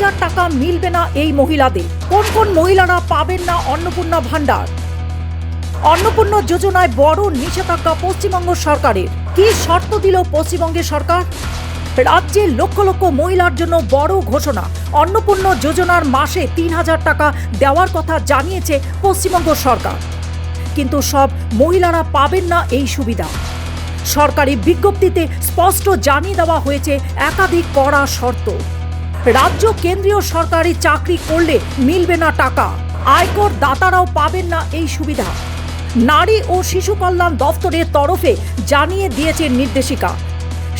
3,000 টাকা মিলবে না এই মহিলাদের। কোন কোন মহিলারা পাবেন না অন্নপূর্ণা ভান্ডার? অন্নপূর্ণা যোজনায় বড় নিষেধাজ্ঞা পশ্চিমবঙ্গ সরকারের। কি শর্ত দিল পশ্চিমবঙ্গের সরকার? রাজ্যের লক্ষ লক্ষ মহিলার জন্য বড় ঘোষণা। অন্নপূর্ণা যোজনার মাসে 3,000 টাকা দেওয়ার কথা জানিয়েছে পশ্চিমবঙ্গ সরকার, কিন্তু সব মহিলারা পাবেন না এই সুবিধা। সরকারি বিজ্ঞপ্তিতে স্পষ্ট জানিয়ে দেওয়া হয়েছে একাধিক কড়া শর্ত। রাজ্য কেন্দ্রীয় সরকারি চাকরি করলে মিলবে না টাকা, আয়কর দাতারাও পাবেন না এই সুবিধা। নারী ও শিশু কল্যাণ দফতরের তরফে জানিয়ে দিয়েছে নির্দেশিকা।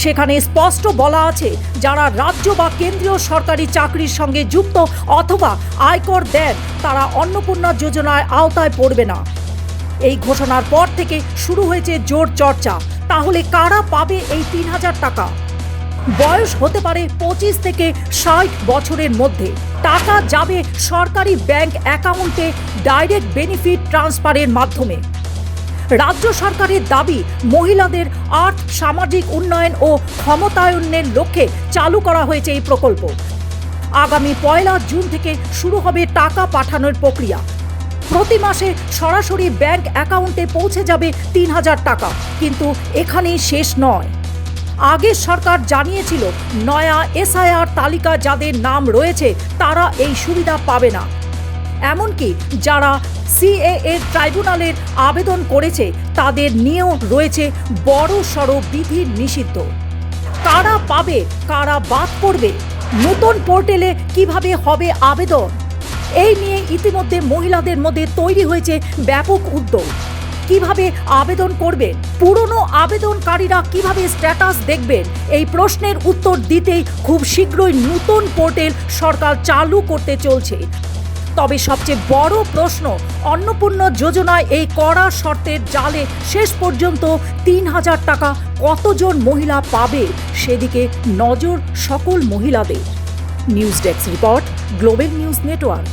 সেখানে স্পষ্ট বলা আছে, যারা রাজ্য বা কেন্দ্রীয় সরকারি চাকরির সঙ্গে যুক্ত অথবা আয়কর দেন তারা অন্নপূর্ণা যোজনার আওতায় পড়বে না। এই ঘোষণার পর থেকে শুরু হয়েছে জোর চর্চা। তাহলে কারা পাবে এই 3,000 টাকা? বয়স হতে পারে 25 থেকে 60 বছরের মধ্যে। টাকা যাবে সরকারি ব্যাংক অ্যাকাউন্টে ডাইরেক্ট বেনিফিট ট্রান্সফারের মাধ্যমে। রাজ্য সরকারের দাবি, মহিলাদের আর্থ সামাজিক উন্নয়ন ও ক্ষমতায়নের লক্ষ্যে চালু করা হয়েছে এই প্রকল্প। আগামী 1 জুন থেকে শুরু হবে টাকা পাঠানোর প্রক্রিয়া। প্রতি মাসে সরাসরি ব্যাংক অ্যাকাউন্টে পৌঁছে যাবে 3,000 টাকা। কিন্তু এখানেই শেষ নয়। আগের সরকার জানিয়েছিল, নয়া এসআইআর তালিকা যাদের নাম রয়েছে তারা এই সুবিধা পাবে না। এমনকি যারা সিএএ ট্রাইব্যুনালের আবেদন করেছে তাদের নিয়েও রয়েছে বড় সড় বিধির নিষিদ্ধ। কারা পাবে, কারা বাদ পড়বে? নতুন পোর্টালে কিভাবে হবে আবেদন? এই নিয়ে ইতিমধ্যে মহিলাদের মধ্যে তৈরি হয়েছে ব্যাপক উদ্যোগ। কিভাবে আবেদন করবেন? পুরনো আবেদনকারীরা কিভাবে স্ট্যাটাস দেখবেন? এই প্রশ্নের উত্তর দিতেই খুব শীঘ্রই নতুন পোর্টাল সরকার চালু করতে চলছে। তবে সবচেয়ে বড় প্রশ্ন, অন্নপূর্ণা যোজনায় এই কড়া শর্তের জালে শেষ পর্যন্ত 3,000 টাকা কতজন মহিলা পাবে সেদিকে নজর সকল মহিলাদের। News desk report, global news network.